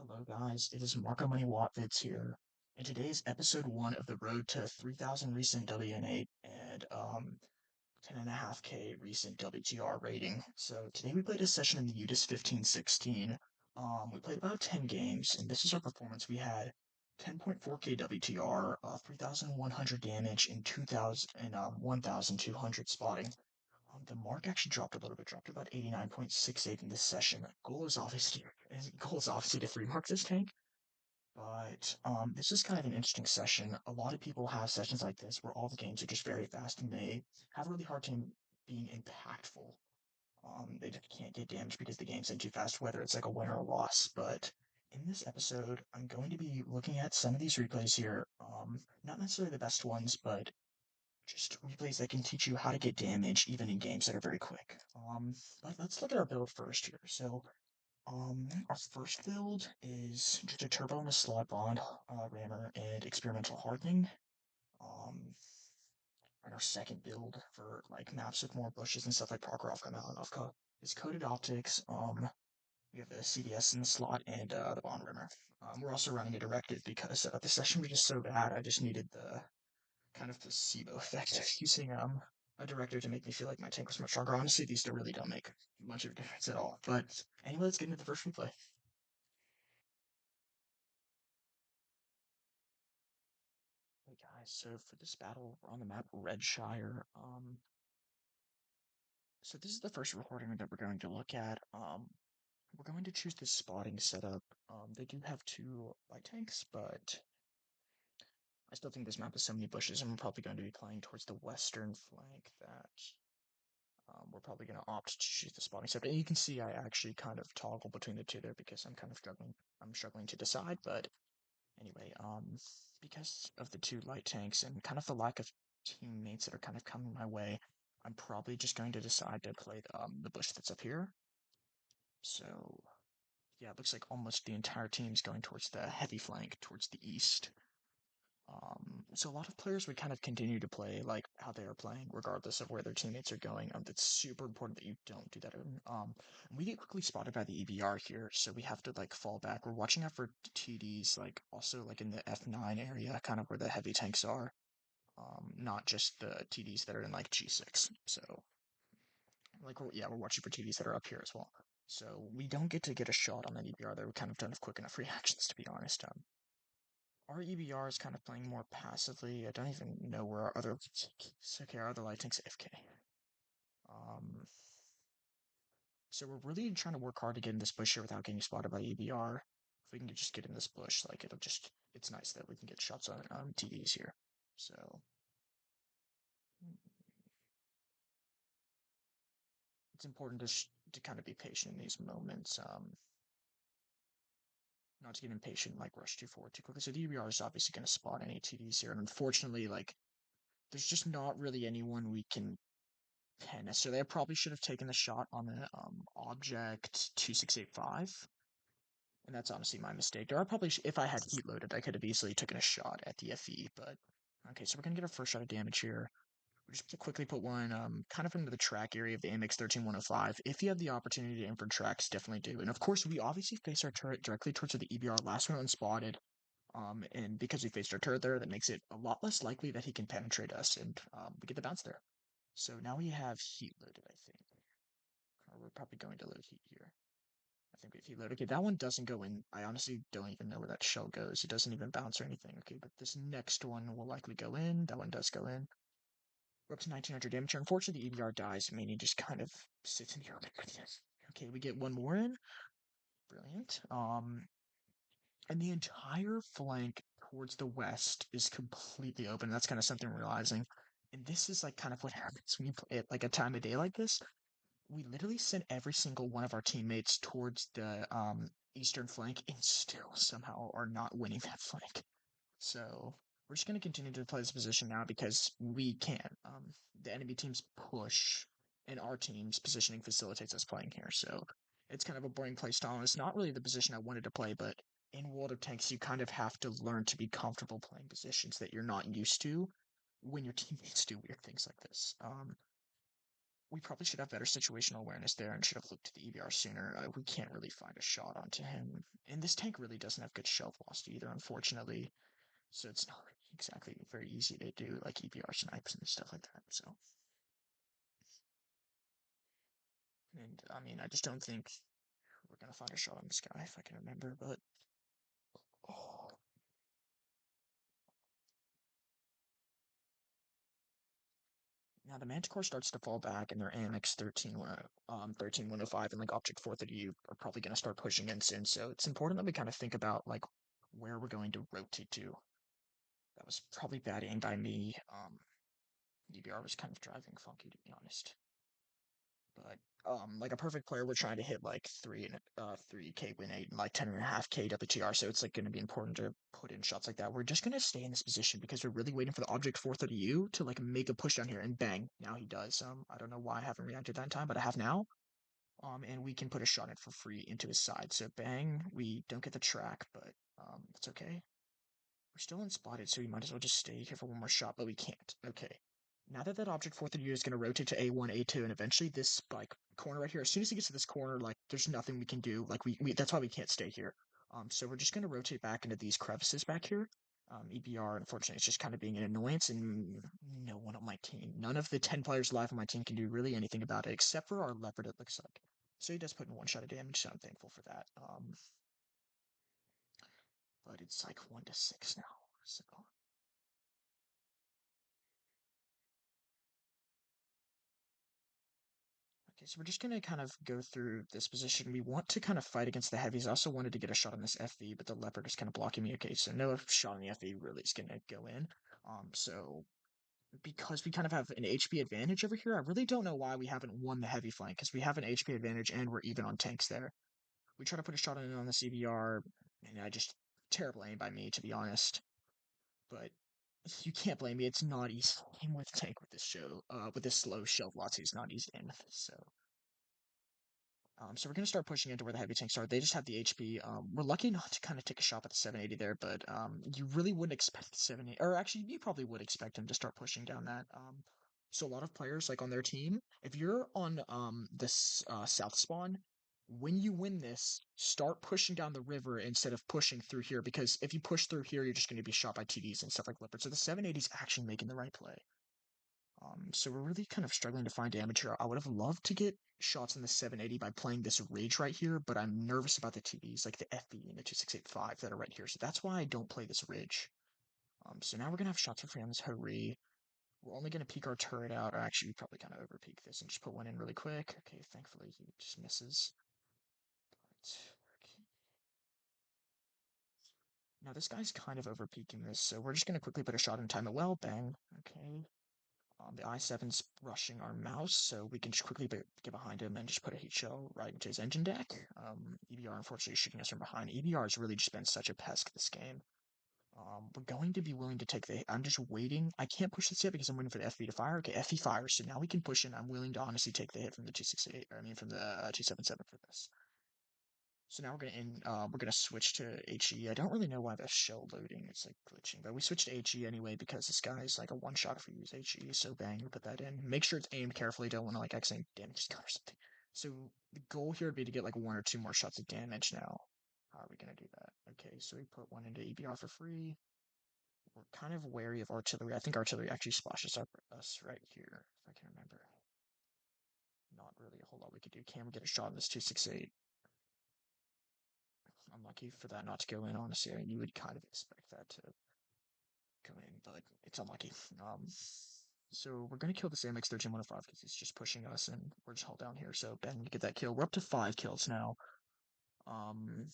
Hello guys, it is Marco Money Watt Vids here. And today's episode 1 of the road to 3,000 recent WN8 and 10.5k recent WTR rating. So today we played a session in the UDES 1516. We played about 10 games, and this is our performance. We had 10.4k WTR, 3,100 damage, and 1,200 spotting. The mark actually dropped a little bit, dropped to about 89.68 in this session. Goal is obviously to 3 mark this tank, but this is kind of an interesting session. A lot of people have sessions like this where all the games are just very fast and they have a really hard time being impactful. They just can't get damage because the game's in too fast, whether it's like a win or a loss. But in this episode, I'm going to be looking at some of these replays here. Not necessarily the best ones, but just replays that can teach you how to get damage even in games that are very quick. But let's look at our build first here. So, our first build is just a turbo and a slot bond, rammer, and experimental hardening. Um, and our second build for like maps with more bushes and stuff like Prokhorovka, Malinovka is coated optics. We have a CDS in the slot and the bond rimmer. We're also running a directed because the session was just so bad. I just needed the kind of placebo effect of using a director to make me feel like my tank was much stronger. Honestly, these two really don't make much of a difference at all. But anyway, let's get into the first replay. Hey guys, so for this battle, we're on the map Redshire. So this is the first recording that we're going to look at. We're going to choose this spotting setup. They do have two light tanks, but I still think this map has so many bushes, and we're probably going to be playing towards the western flank that we're probably going to opt to choose the spotting setup. And you can see I actually kind of toggle between the two there because I'm kind of struggling. I'm struggling to decide, but anyway, because of the two light tanks and kind of the lack of teammates that are kind of coming my way, I'm probably just going to decide to play the bush that's up here. So yeah, it looks like almost the entire team is going towards the heavy flank, towards the east. So a lot of players would kind of continue to play like how they are playing, regardless of where their teammates are going. That's super important that you don't do that. We get quickly spotted by the EBR here, so we have to like fall back. We're watching out for TDs, like also like in the F9 area, kind of where the heavy tanks are. Not just the TDs that are in like G6. So like we're watching for TDs that are up here as well. So we don't get to get a shot on that EBR. They were kind of done with quick enough reactions, to be honest. Our EBR is kind of playing more passively. I don't even know where our other okay, our other light tank's AFK. Um, so we're really trying to work hard to get in this bush here without getting spotted by EBR. If we can just get in this bush, like it's nice that we can get shots on TDs here. So it's important to kind of be patient in these moments. Not to get impatient, like rush too forward too quickly. So the EBR is obviously going to spot any TDs here, and unfortunately, like there's just not really anyone we can pen. So they probably should have taken the shot on the object 2685, and that's honestly my mistake. Or I probably, if I had heat loaded, I could have easily taken a shot at the FE. But okay, so we're gonna get our first shot of damage here. We're just gonna quickly put one kind of into the track area of the AMX 13105. If you have the opportunity to aim for tracks, definitely do. And of course, we obviously face our turret directly towards the EBR. Last one unspotted. And because we faced our turret there, that makes it a lot less likely that he can penetrate us, and we get the bounce there. So now we have heat loaded, I think. Or we're probably going to load heat here. I think we have heat loaded. Okay, that one doesn't go in. I honestly don't even know where that shell goes. It doesn't even bounce or anything. Okay, but this next one will likely go in. That one does go in. We're up to 1900 damage. Unfortunately, the EBR dies, meaning just kind of sits in the open. Okay, we get one more in. Brilliant. And the entire flank towards the west is completely open. That's kind of something we're realizing. And this is like kind of what happens when you play at like a time of day like this. We literally sent every single one of our teammates towards the eastern flank and still somehow are not winning that flank. So we're just going to continue to play this position now because we can. The enemy team's push and our team's positioning facilitates us playing here. So it's kind of a boring play style. And it's not really the position I wanted to play, but in World of Tanks, you kind of have to learn to be comfortable playing positions that you're not used to when your teammates do weird things like this. we probably should have better situational awareness there and should have looked to the EBR sooner. We can't really find a shot onto him. And this tank really doesn't have good shelf velocity either, unfortunately. So it's not exactly very easy to do like EBR snipes and stuff like that. So, and I mean, I just don't think we're gonna find a shot on this guy if I can remember. But oh, now the Manticore starts to fall back, and their AMX 13105 and like Object 430 are probably gonna start pushing in soon. So it's important that we kind of think about like where we're going to rotate to. That was probably bad aim by me. DBR was kind of driving funky, to be honest. But like a perfect player, we're trying to hit like 3K win 8 and like 10.5K WTR. So it's like going to be important to put in shots like that. We're just going to stay in this position because we're really waiting for the Object 430U to like make a push down here, and bang, now he does. I don't know why I haven't reacted that in time, but I have now. And we can put a shot in for free into his side. So bang, we don't get the track, but it's okay. We're still unspotted, so we might as well just stay here for one more shot, but we can't. Okay. Now that that object fourth and U is going to rotate to A1, A2, and eventually this, like, corner right here, as soon as he gets to this corner, like, there's nothing we can do. Like, that's why we can't stay here. So we're just going to rotate back into these crevices back here. EBR, unfortunately, it's just kind of being an annoyance, and no one on my team, none of the 10 players live on my team can do really anything about it, except for our leopard, it looks like. So he does put in one shot of damage, so I'm thankful for that. But it's like 1 to 6 now, so okay, so we're just gonna kind of go through this position. We want to kind of fight against the heavies. I also wanted to get a shot on this FV, but the leopard is kind of blocking me. Okay, so no shot on the FV really is gonna go in. So because we kind of have an HP advantage over here, I really don't know why we haven't won the heavy flank, because we have an HP advantage and we're even on tanks there. We try to put a shot in on the CBR, and I just terrible aim by me, to be honest. But you can't blame me. It's not easy aim with tank with this show. With this slow shelf velocity, it's not easy aim with this. So we're gonna start pushing into where the heavy tanks are. They just have the HP. We're lucky not to kind of take a shot at the 780 there, but you really wouldn't expect the 780, or actually, you probably would expect him to start pushing down that. So a lot of players like on their team, if you're on this south spawn, when you win this, start pushing down the river instead of pushing through here, because if you push through here, you're just going to be shot by TDs and stuff like Leopard. So the 780 is actually making the right play. So we're really kind of struggling to find damage here. I would have loved to get shots in the 780 by playing this Rage right here, but I'm nervous about the TVs, like the FB and the 2685 that are right here. So that's why I don't play this Ridge. So now we're going to have shots for free on this Hurry. We're only going to peek our turret out, or actually we probably kind of over peek this and just put one in really quick. Okay, thankfully he just misses. But, okay. Now this guy's kind of over peeking this, so we're just going to quickly put a shot and time it well. Bang. Okay. The i7's rushing our mouse, so we can just quickly get behind him and just put a heat shell right into his engine deck. EBR unfortunately shooting us from behind. EBR has really just been such a pest this game. We're going to be willing to take the hit. I'm just waiting. I can't push this yet because I'm waiting for the FV to fire. Okay, FV fires, so now we can push in. I'm willing to honestly take the hit from the 268, or I mean from the 277 for this. So now we're gonna switch to HE. I don't really know why the shell loading is like glitching, but we switched to HE anyway because this guy is like a one shot if we use HE. So bang, we put that in. Make sure it's aimed carefully. Don't want to like accidentally damage his gun or something. So the goal here would be to get like one or two more shots of damage now. How are we gonna do that? Okay, so we put one into EBR for free. We're kind of wary of artillery. I think artillery actually splashes up us right here, if I can remember. Not really a whole lot we could do. Can we get a shot in this 268? Unlucky for that not to go in, honestly. I mean, you would kind of expect that to go in, but it's unlucky. So we're gonna kill this AMX 13105 because it's just pushing us, and we're just held down here. So Ben, get that kill. We're up to 5 kills now. Um,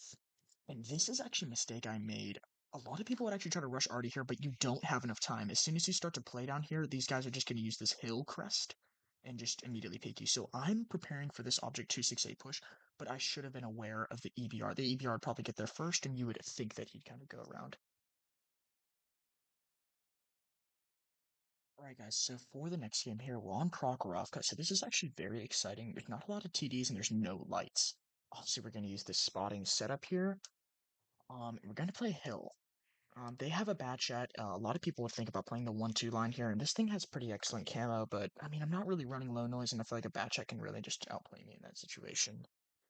and this is actually a mistake I made. A lot of people would actually try to rush Artie here, but you don't have enough time. As soon as you start to play down here, these guys are just going to use this hill crest and just immediately peek you. So I'm preparing for this Object 268 push, but I should have been aware of the EBR. The EBR would probably get there first, and you would think that he'd kind of go around. Alright guys, so for the next game here, we're on Prokhorovka. So this is actually very exciting. There's not a lot of TDs and there's no lights. Obviously, we're going to use this spotting setup here. We're going to play Hill. They have a bad chat. A lot of people would think about playing the 1-2 line here, and this thing has pretty excellent camo, but I mean, I'm not really running low noise, and I feel like a bad chat can really just outplay me in that situation.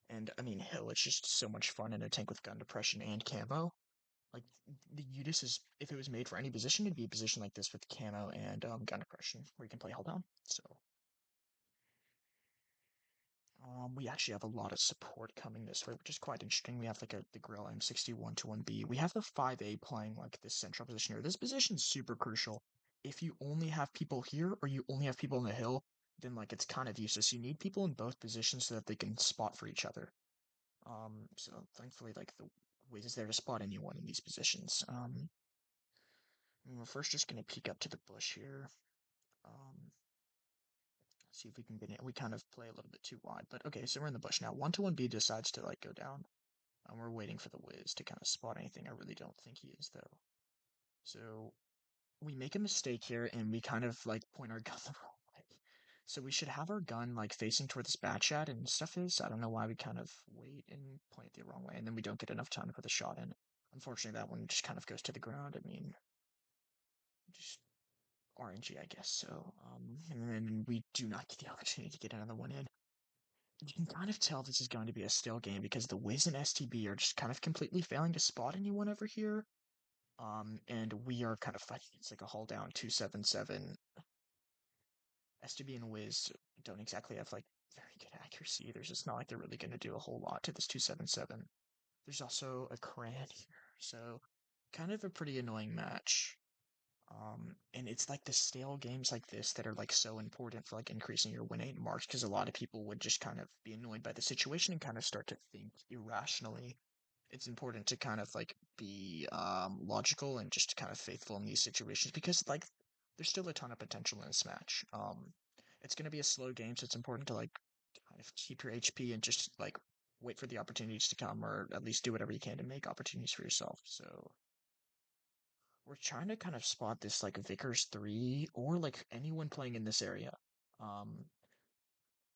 And I mean, Hill, it's just so much fun in a tank with gun depression and camo. Like, the UDIS is, if it was made for any position, it'd be a position like this with camo and gun depression, where you can play hell down. So, we actually have a lot of support coming this way, which is quite interesting. We have like the Grill M61 to 1B. We have the 5A playing like this central position here. This position's super crucial. If you only have people here or you only have people on the hill, then like it's kind of useless. You need people in both positions so that they can spot for each other. So thankfully like the Wiz is there to spot anyone in these positions. I mean, we're first just gonna peek up to the bush here. Um, See if we can get it. We kind of play a little bit too wide, but okay, so we're in the bush now. 1-1B decides to like go down. We're waiting for the Wiz to kind of spot anything. I really don't think he is though. So we make a mistake here and we kind of like point our gun the wrong way. So we should have our gun like facing toward this bat chat and stuff is. I don't know why we kind of wait and point it the wrong way and then we don't get enough time to put the shot in. Unfortunately, that one just kind of goes to the ground. I mean, just RNG, I guess. So, and then we do not get the opportunity to get another one in. You can kind of tell this is going to be a still game because the Wiz and STB are just kind of completely failing to spot anyone over here. And we are kind of fighting. It's like a hull down 277. STB and Wiz don't exactly have like very good accuracy. There's just not like they're really going to do a whole lot to this 277. There's also a Cran here, so kind of a pretty annoying match. And it's like the stale games like this that are like so important for like increasing your win rate marks because a lot of people would just kind of be annoyed by the situation and kind of start to think irrationally. It's important to kind of like be logical and just kind of faithful in these situations because like there's still a ton of potential in this match. It's gonna be a slow game, so it's important to like kind of keep your HP and just like wait for the opportunities to come or at least do whatever you can to make opportunities for yourself. So we're trying to kind of spot this like Vickers 3 or like anyone playing in this area. Um,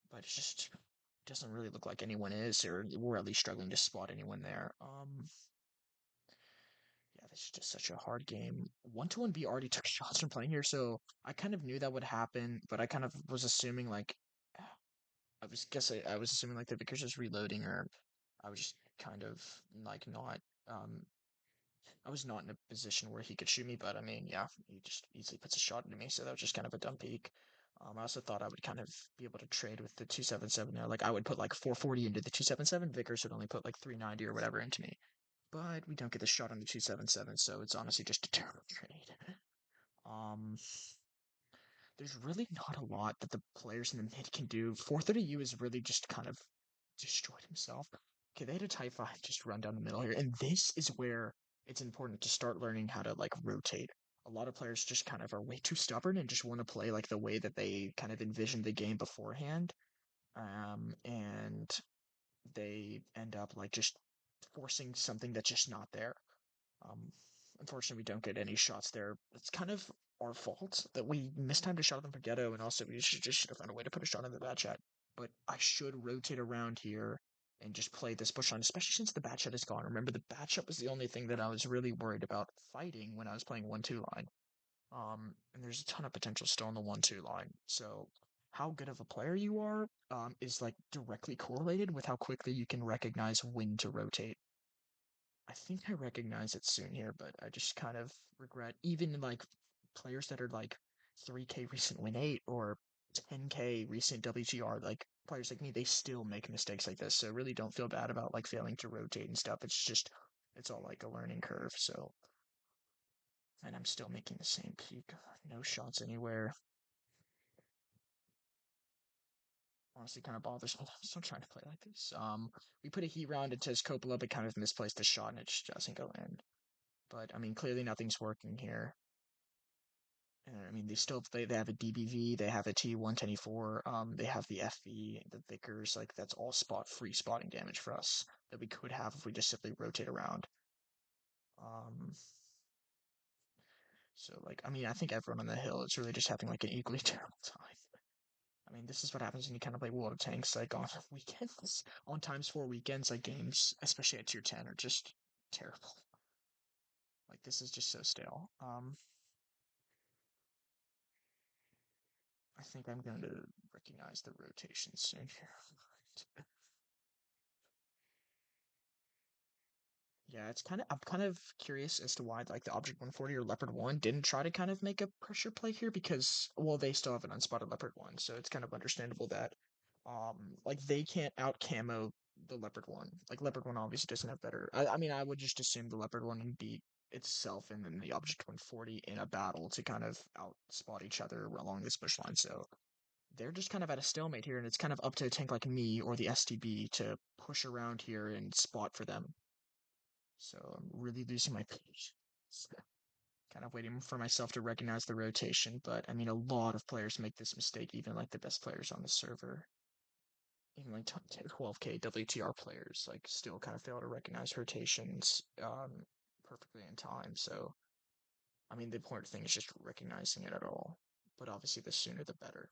but it just doesn't really look like anyone is, or we're at least struggling to spot anyone there. Yeah, this is just such a hard game. 1-1B already took shots from playing here, so I kind of knew that would happen, but I kind of was assuming like I was assuming like the Vickers is reloading, or I was just kind of like not um I was not in a position where he could shoot me, but I mean, yeah, he just easily puts a shot into me, so that was just kind of a dumb peek. I also thought I would kind of be able to trade with the 277 there. Like, I would put like 440 into the 277, Vickers would only put like 390 or whatever into me. But we don't get the shot on the 277, so it's honestly just a terrible trade. Um, there's really not a lot that the players in the mid can do. 430U is really just kind of destroyed himself. Okay, they had a Type 5 just run down the middle here, and this is where it's important to start learning how to like rotate. A lot of players just kind of are way too stubborn and just want to play like the way that they kind of envisioned the game beforehand. And they end up like just forcing something that's just not there. Um, Unfortunately, we don't get any shots there. It's kind of our fault that we mistimed a shot on them for Ghetto, and also we should have found a way to put a shot in the bat chat. But I should rotate around here and just play this push line, especially since the bat chat is gone. Remember, the bat chat was the only thing that I was really worried about fighting when I was playing 1-2 line. And there's a ton of potential still in the 1-2 line. So how good of a player you are, is like directly correlated with how quickly you can recognize when to rotate. I think I recognize it soon here, but I just kind of regret even like players that are like 3K recent win 8 or 10K recent WGR, like players like me, they still make mistakes like this. So really don't feel bad about like failing to rotate and stuff. It's just it's all like a learning curve. So and I'm still making the same peak. No shots anywhere. Honestly kind of bothers me. I'm still trying to play like this. We put a heat round into his Coppola, but kind of misplaced the shot and it just doesn't go in. But I mean, clearly nothing's working here. I mean, they have a DBV, they have a T124, they have the FV, the Vickers, like that's all free spotting damage for us that we could have if we just simply rotate around. Um, so like, I mean, I think everyone on the hill is really just having like an equally terrible time. I mean, this is what happens when you kind of play World of Tanks like on weekends, on times 4 weekends, like games, especially at tier 10, are just terrible. Like this is just so stale. I think I'm going to recognize the rotation soon here. Yeah, it's kind of I'm kind of curious as to why like the Object 140 or Leopard 1 didn't try to kind of make a pressure play here because well they still have an unspotted Leopard 1, so it's kind of understandable that like they can't out camo the Leopard 1. Like Leopard 1 obviously doesn't have better. I mean I would just assume the Leopard 1 would beat itself and then the Object 140 in a battle to kind of outspot each other along this bush line. So they're just kind of at a stalemate here, and it's kind of up to a tank like me or the STB to push around here and spot for them. So I'm really losing my patience. Kind of waiting for myself to recognize the rotation, but I mean, a lot of players make this mistake, even like the best players on the server. Even like 12k WTR players, like, still kind of fail to recognize rotations perfectly in time. So, I mean, the important thing is just recognizing it at all. But obviously, the sooner the better.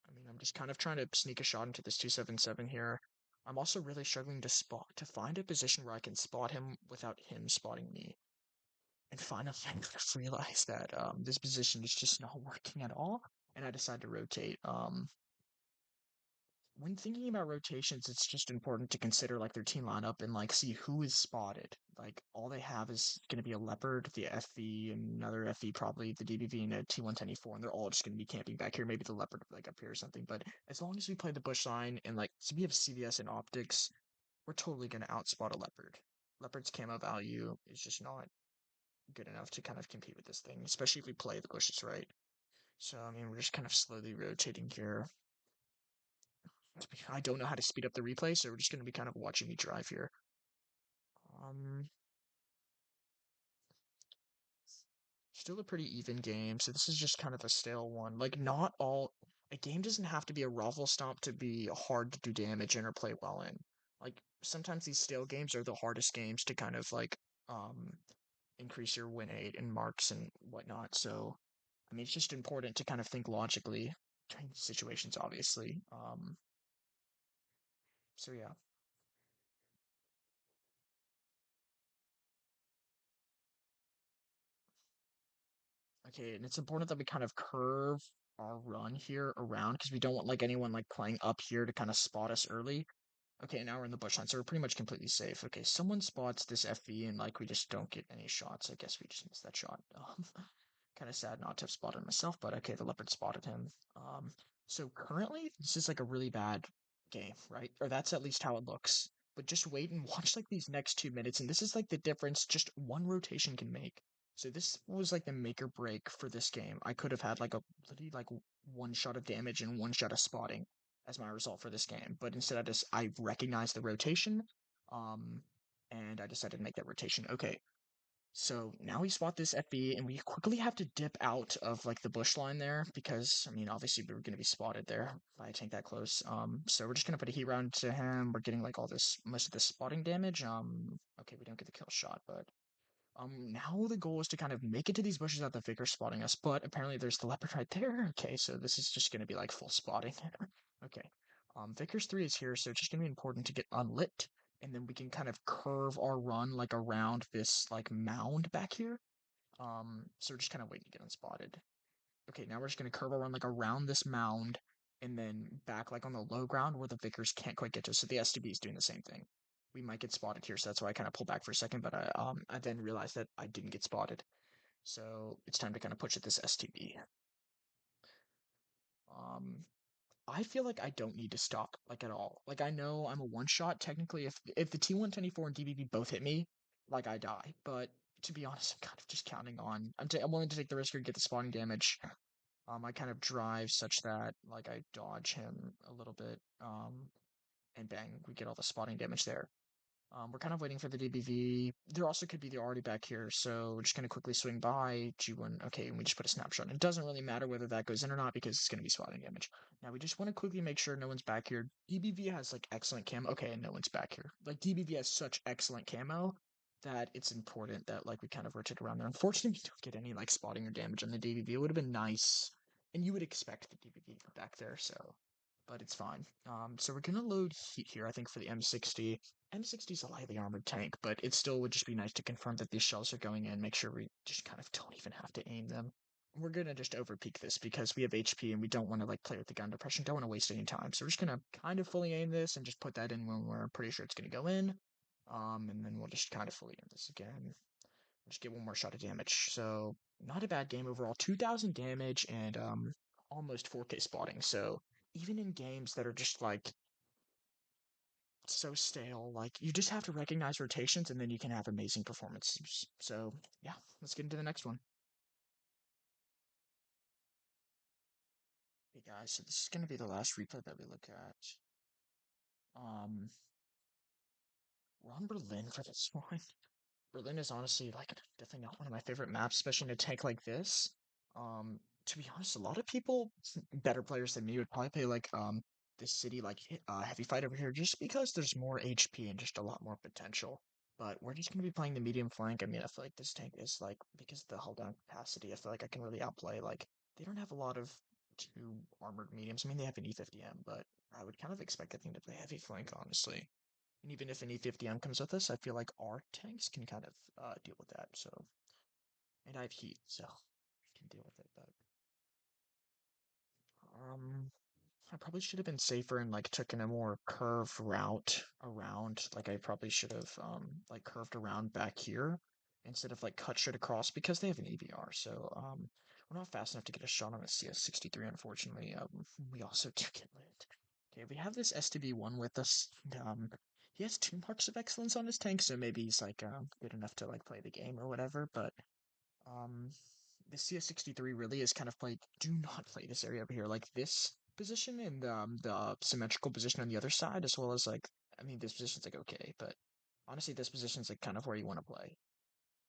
I mean, I'm just kind of trying to sneak a shot into this 277 here. I'm also really struggling to find a position where I can spot him without him spotting me. And finally, I kind of realized that this position is just not working at all, and I decided to rotate. When thinking about rotations, it's just important to consider like their team lineup and like see who is spotted. Like all they have is going to be a leopard, the FV, and another FV, probably the DBV, and a T110E4, and they're all just going to be camping back here. Maybe the leopard like up here or something. But as long as we play the bush line and like so we have CVS and optics, we're totally going to outspot a leopard. Leopard's camo value is just not good enough to kind of compete with this thing, especially if we play the bushes right. So I mean, we're just kind of slowly rotating here. I don't know how to speed up the replay, so we're just going to be kind of watching me drive here. Um, Still a pretty even game, so this is just kind of a stale one. Like, not all a game doesn't have to be a raffle stomp to be hard to do damage in or play well in. Like, sometimes these stale games are the hardest games to kind of like um increase your win rate and marks and whatnot. So, I mean, it's just important to kind of think logically during these situations, obviously. So yeah. Okay, and it's important that we kind of curve our run here around because we don't want like anyone like playing up here to kind of spot us early. Okay, now we're in the bush line, so we're pretty much completely safe. Okay, someone spots this FV and like we just don't get any shots. I guess we just missed that shot. Kind of sad not to have spotted myself, but okay, the leopard spotted him. So currently this is like a really bad game, right? Or that's at least how it looks. But just wait and watch like these next 2 minutes, and this is like the difference just one rotation can make. So this was like the make or break for this game. I could have had like a literally like one shot of damage and one shot of spotting as my result for this game, but instead I recognized the rotation, um, and I decided to make that rotation. Okay, so now we spot this FB, and we quickly have to dip out of like the bush line there because I mean obviously we were gonna be spotted there by a tank that close. So we're just gonna put a heat round to him. We're getting like all this most of the spotting damage. Okay, we don't get the kill shot, but now the goal is to kind of make it to these bushes without the Vicar spotting us, but apparently there's the leopard right there. Okay, so this is just gonna be like full spotting. Okay. Vickers 3 is here, so it's just gonna be important to get unlit, and then we can kind of curve our run like around this like mound back here. So we're just kind of waiting to get unspotted. Okay, now we're just gonna curve our run like around this mound and then back like on the low ground where the Vickers can't quite get to. So the STB is doing the same thing. We might get spotted here, so that's why I kind of pulled back for a second, but I then realized that I didn't get spotted. So it's time to kind of push at this STB. Um, I feel like I don't need to stop like at all. Like I know I'm a one shot technically. If the T124 and DBB both hit me, like I die. But to be honest, I'm kind of just counting on. I'm willing to take the risk and get the spawning damage. I kind of drive such that like I dodge him a little bit. And bang, we get all the spotting damage there. We're kind of waiting for the DBV. There also could be the already back here, so we're just going to quickly swing by G1. Okay, and we just put a snapshot. It doesn't really matter whether that goes in or not because it's going to be spotting damage. Now we just want to quickly make sure no one's back here. DBV has like excellent camo. Okay, and no one's back here. Like DBV has such excellent camo that it's important that like we kind of rotate around there. Unfortunately, we don't get any like spotting or damage on the DBV. It would have been nice, and you would expect the DBV back there, so but it's fine. So we're gonna load heat here, I think, for the M60. M60 is a lightly armored tank, but it still would just be nice to confirm that these shells are going in, make sure we just kind of don't even have to aim them. We're gonna just overpeak this because we have HP and we don't want to like play with the gun depression, don't want to waste any time. So we're just gonna kind of fully aim this and just put that in when we're pretty sure it's gonna go in. And then we'll just kind of fully aim this again. Just get one more shot of damage. So not a bad game overall. 2,000 damage and almost 4K spotting. So even in games that are just like so stale, like you just have to recognize rotations and then you can have amazing performances. So yeah, let's get into the next one. Hey guys, so this is gonna be the last replay that we look at. Um, we're on Berlin for this one. Berlin is honestly like definitely not one of my favorite maps, especially in a tank like this. To be honest, a lot of people, better players than me, would probably play like this city like heavy fight over here just because there's more HP and just a lot more potential. But we're just gonna be playing the medium flank. I mean, I feel like this tank is like because of the hull down capacity, I feel like I can really outplay. Like they don't have a lot of two armored mediums. I mean, they have an E50M, but I would kind of expect that thing to play heavy flank, honestly. And even if an E50M comes with us, I feel like our tanks can kind of deal with that. So, and I have heat, so I can deal with it. But um, I probably should have been safer and like taken a more curved route around. Like I probably should have like curved around back here instead of like cut straight across because they have an EBR. So we're not fast enough to get a shot on a CS63. Unfortunately, we also do get lit. Okay, we have this STB1 with us. And, he has 2 marks of excellence on his tank, so maybe he's like good enough to like play the game or whatever. But um, the CS63 really is kind of like, do not play this area over here. Like this position and the symmetrical position on the other side, as well as like, I mean, this position's like okay, but honestly, this position's like kind of where you want to play.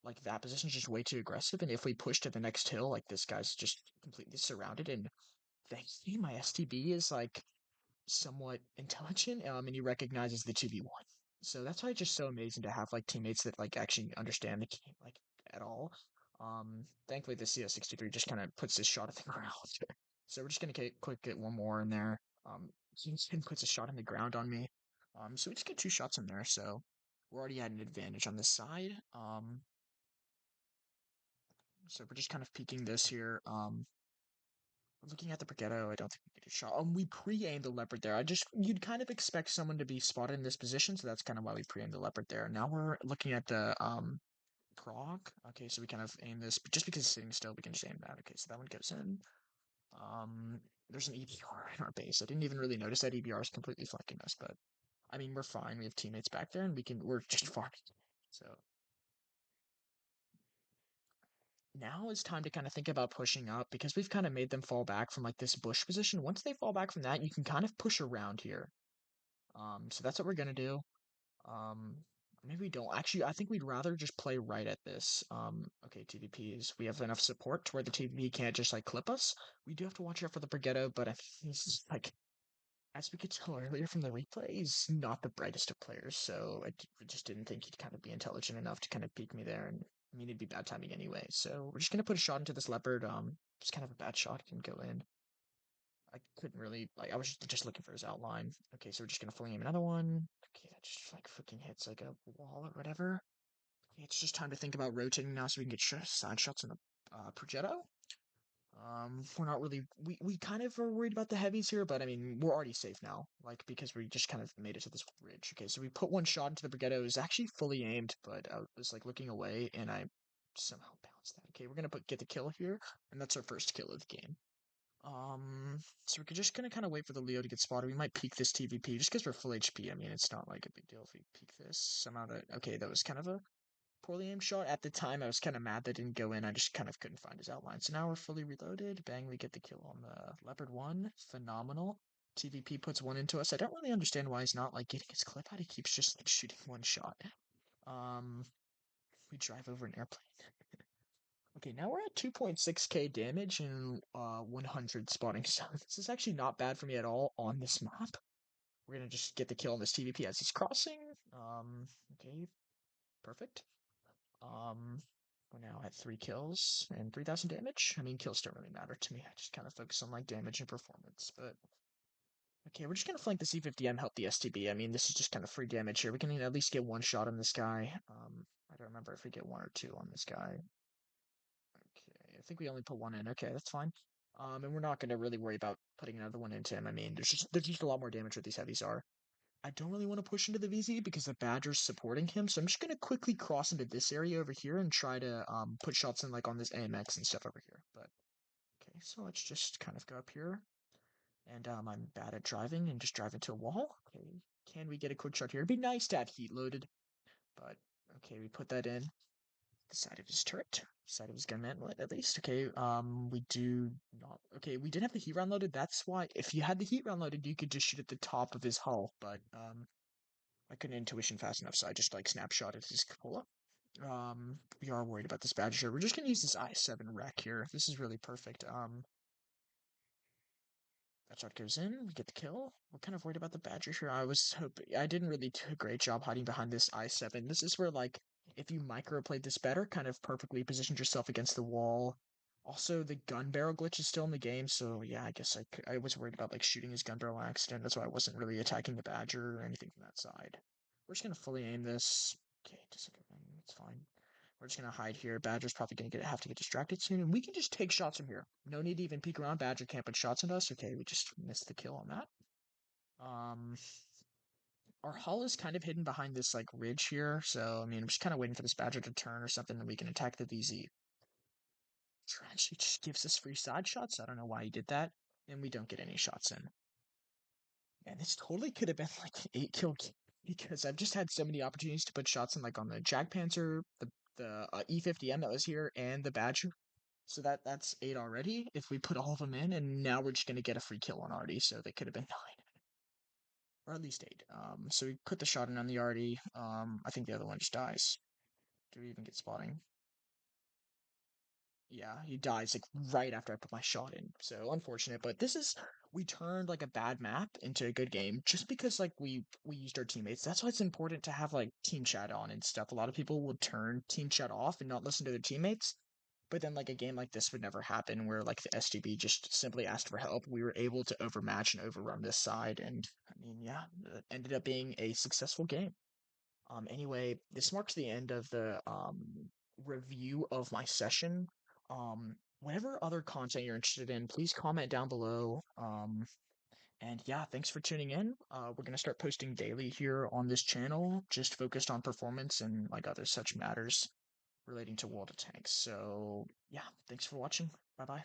Like that position's just way too aggressive, and if we push to the next hill, like this guy's just completely surrounded. And thankfully, my STB is like somewhat intelligent, and he recognizes the 2v1. So that's why it's just so amazing to have like teammates that like actually understand the game like at all. Thankfully the CS63 just kind of puts his shot at the ground. So we're just gonna quick get one more in there. He puts a shot in the ground on me. So we just get 2 shots in there. So we're already at an advantage on this side. So we're just kind of peeking this here. Looking at the Brigetto, I don't think we get a shot. We pre-aimed the Leopard there. You'd kind of expect someone to be spotted in this position, so that's kind of why we pre-aimed the Leopard there. Now we're looking at the Krog. Okay, so we kind of aim this, but just because it's sitting still, we can just aim that. Okay, so that one goes in. Um, there's an EBR in our base. I didn't even really notice that EBR is completely flanking us, but I mean, we're fine. We have teammates back there, and we're just farming. So now it's time to kind of think about pushing up because we've kind of made them fall back from like this bush position. Once they fall back from that, you can kind of push around here. So that's what we're gonna do. Um, maybe we don't. Actually, I think we'd rather just play right at this. Okay, TVPs. We have enough support to where the TVP can't just like clip us. We do have to watch out for the Brigetto, but I think he's like, as we could tell earlier from the replay, he's not the brightest of players. So I just didn't think he'd kind of be intelligent enough to kind of peek me there. And I mean, it'd be bad timing anyway. So we're just gonna put a shot into this leopard. It's kind of a bad shot. Can go in. I couldn't really like I was just looking for his outline. Okay, so we're just gonna fully aim another one. Okay, that just like freaking hits like a wall or whatever. Okay, it's just time to think about rotating now so we can get side shots in the Progetto. We're not really we kind of are worried about the heavies here, but I mean we're already safe now, like because we just kind of made it to this ridge. Okay, so we put one shot into the Brigetto. It was actually fully aimed, but I was like looking away and I somehow bounced that. Okay, we're gonna get the kill here, and that's our first kill of the game. So we're just gonna kind of wait for the Leo to get spotted. We might peek this TVP just because we're full HP. I mean, it's not like a big deal if we peek this. Somehow that okay, that was kind of a poorly aimed shot. At the time, I was kind of mad that didn't go in. I just kind of couldn't find his outline. So now we're fully reloaded. Bang, we get the kill on the Leopard 1. Phenomenal. TVP puts one into us. I don't really understand why he's not like getting his clip out. He keeps just like shooting one shot. Um, we drive over an airplane. Okay, now we're at 2.6k damage and 100 spotting. So this is actually not bad for me at all on this map. We're gonna just get the kill on this TVP as he's crossing. Okay, perfect. We're now at 3 kills and 3,000 damage. I mean, kills don't really matter to me. I just kind of focus on like damage and performance. But Okay, we're just gonna flank the C50M, help the STB. I mean, this is just kind of free damage here. We can at least get one shot on this guy. I don't remember if we get one or two on this guy. Okay, I think we only put one in. Okay, that's fine. And we're not gonna really worry about putting another one into him. I mean, there's just a lot more damage where these heavies are. I don't really want to push into the VZ because the Badger's supporting him, so I'm just gonna quickly cross into this area over here and try to put shots in like on this AMX and stuff over here. But okay, so let's just kind of go up here. And I'm bad at driving and just drive into a wall. Okay, can we get a quick shot here? It'd be nice to have heat loaded, but okay, we put that in the side of his turret, side of his gun mantlet at least. Okay, we do not. Okay, we did have the heat round loaded. That's why if you had the heat round loaded, you could just shoot at the top of his hull. But I couldn't intuition fast enough, so I just like snapshotted his cupola. We are worried about this badger. We're just gonna use this I7 wreck here. This is really perfect. That shot goes in. We get the kill. We're kind of worried about the Badger here. I was hoping I didn't really do a great job hiding behind this I7. This is where like if you microplayed this better, kind of perfectly positioned yourself against the wall. Also, the gun barrel glitch is still in the game, so yeah, I guess I was worried about like shooting his gun barrel accident. That's why I wasn't really attacking the Badger or anything from that side. We're just gonna fully aim this. Okay, just a second. It's fine. We're just gonna hide here. Badger's probably gonna have to get distracted soon, and we can just take shots from here. No need to even peek around. Badger can't put shots into us. Okay, we just missed the kill on that. Um, our hull is kind of hidden behind this like ridge here, so I mean, I'm just kind of waiting for this Badger to turn or something, and we can attack the VZ. Actually just gives us free side shots. I don't know why he did that, and we don't get any shots in. And this totally could have been like an 8 kill game because I've just had so many opportunities to put shots in, like on the Jagdpanzer, the E50M that was here, and the Badger. So that's 8 already. If we put all of them in, and now we're just gonna get a free kill on Artie, so they could have been 9 or at least 8. So we put the shot in on the Artie. I think the other one just dies. Do we even get spotting? Yeah, he dies like right after I put my shot in. So unfortunate, but this is we turned like a bad map into a good game just because like we used our teammates. That's why it's important to have like team chat on and stuff. A lot of people will turn team chat off and not listen to their teammates. But then like a game like this would never happen where like the SGB just simply asked for help. We were able to overmatch and overrun this side and I mean, yeah, it ended up being a successful game. Anyway, this marks the end of the review of my session. Whatever other content you're interested in, please comment down below. And yeah, thanks for tuning in. We're gonna start posting daily here on this channel, just focused on performance and like other such matters relating to World of Tanks. So yeah, thanks for watching. Bye bye.